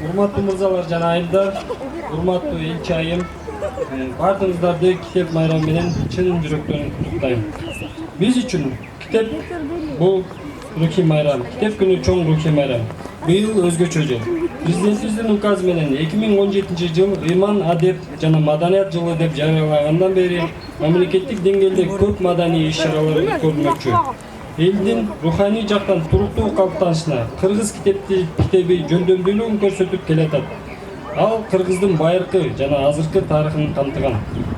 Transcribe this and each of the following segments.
Урматтуу мырзалар жана айымдар, урматтуу элчи айым, бардыгыңыздарды китеп майрамы менен чын жүрөктөн куттуктайм. Биз үчүн китеп бул рухий майрам, китеп күнү чоң рухий майрам. Быйыл өзгөчө жыл. Президентибиздин указы менен 2017 жыл ыйман, адеп жана маданият жылы деп жарыялагандан бери мамлекеттик деңгээлде көп маданий иш-чаралар өткөрүлмөкчү. Элдин руханий жактан туруктуу калыптанышына кыргыз китеби жөндөмдүүлүгүн көрсөтүп келатат. Ал кыргыздын байыркы жана азыркы тарыхын камтыган.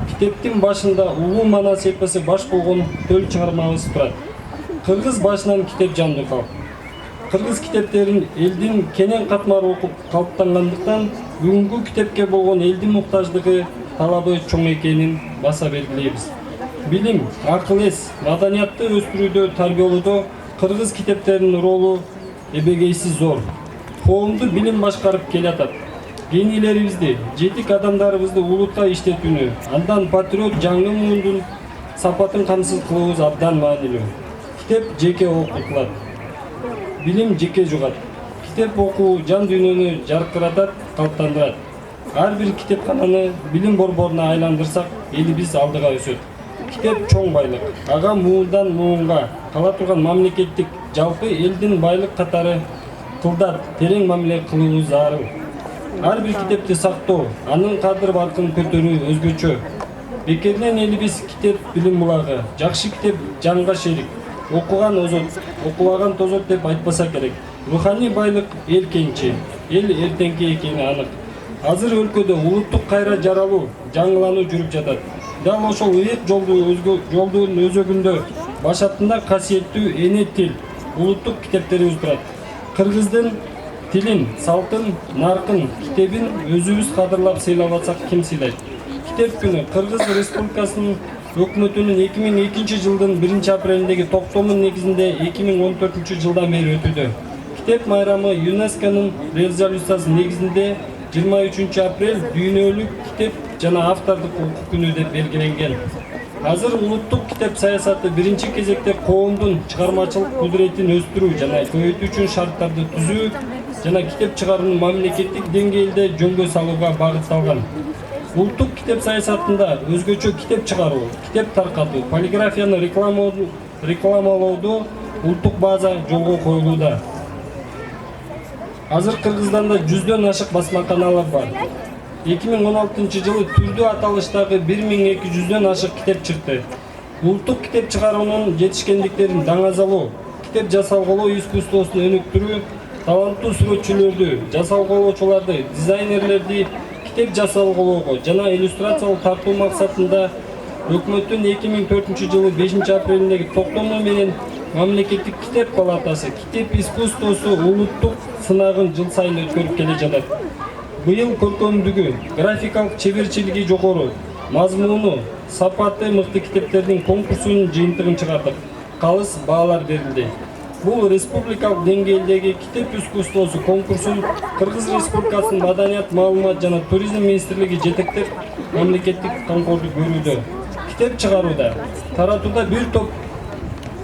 Китептин башында улуу манас эпосы баш болгон төл чыгармабыз турат. Кыргыз башынан китеп жанды калп. Кыргыз китептерин элдин кенен катмары окуп калыптангандыктан бүгүнкү китепке болгон элдин муктаждыгы, талабы чоң экенин баса белгилейбиз. Билим, акыл эс, маданиятты өстүрүүдө, тарбиялоодо кыргыз китептеринин ролу эбегейсиз зор. Коомду билим башкарып келатат. Генийлерибизди, жетик адамдарыбызды улутка иштетүүнү, андан патриот жаңы муундун сапатын камсыз кылуубуз абдан маанилүү. Китеп жеке окутулат. Билим жеке жугат. Китеп окуу жан дүйнөнү жаркыратат, калыптандырат. Ар бир китепкананы билим борборуна айландырсак, элибиз алдыга өсөт. Китеп чоң байлык. Ага муундан муунга кала турган мамлекеттик жалпы элдин байлык катары кылдат, терең мамиле кылуубуз зарыл. Ар бир китепти сактоо, анын кадыр баркын көтөрүү өзгөчө. Бекеринен элибиз китеп билим булагы, жакшы китеп жанга шерик. Окуган озот, окубаган тозот деп айтпаса керек. Руханий байлык эл кенчи, эл эртеңки экени анык. Азыр өлкөдө улуттук кайра жаралуу, жаңылануу жүрүп жатат. Дал ошол ыйык жолдун өзөгүндө башатында касиеттүү эне тил, улуттук китептерибиз турат. Кыргыздын тилин, салтын, наркын, китебин өзүбүз кадырлап сыйлап атсак ким сыйлайт? Китеп күнү Кыргыз Республикасынын өкмөтүнүн 2002 жылдын 1 апрелиндеги токтомунун негизинде 2014 жылдан бери өтүүдө. Китеп майрамы ЮНЕСКОнун резолюциясы негизинде 23 апрель дүйнөлүк китеп жана автордук укук күнү деп белгиленген. Азыр улуттук китеп саясаты биринчи кезекте коомдун чыгармачылык кудуретин өстүрүү жана көбөйтүү үчүн шарттарды түзүү жана китеп чыгарууну мамлекеттик деңгээлде жөнгө салууга багытталган. Улуттук китеп саясатында өзгөчө китеп чыгаруу, китеп таркатуу, полиграфияны рекламалоодо улуттук база жолго коюлууда. Азыр Кыргызстанда 100дөн ашык басмаканалар бар. 2016 жылы түрдүү аталыштагы 1200дөн ашык китеп чыкты. Улуттук китеп чыгаруунун жетишкендиктерин даңазалоо, китеп жасалгылоо искусствосун өнүктүрүү, таланттуу сүрөтчүлөрдү, жасалгылоочуларды, дизайнерлерди китеп жасалгылоого жана иллюстрациялык тартуу максатында өкмөттүн 2004 жылы 5 апрелиндеги токтому менен мамлекеттик китеп палатасы китеп искусствосу улуттук сынагын жыл сайын өткөрүп келе жатат. Быйыл көркөмдүгү, графикалык чеберчилиги жогору, мазмуну, сапаты мыкты китептердин конкурсунун жыйынтыгын чыгардык. Калыс баалар берилди. Бул республикалык деңгээлдеги китеп искусствосу конкурсун Кыргыз Республикасынын Маданият, маалымат жана туризм министрлиги жетектеп мамлекеттик камкордук көрүүдө. Китеп чыгарууда, таратууда бир топ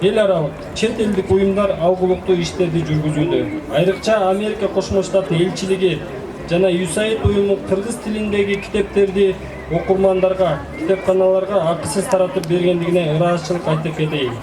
эл аралык, чет элдик уюмдар алгылыктуу иштерди жүргүзүүдө. Айрыкча Америка Кошмо Штаттын элчилиги жана USAID уюму кыргыз тилиндеги китептерди окурмандарга, китепканаларга акысыз таратып бергендигине ыраазычылык айтып кетейин.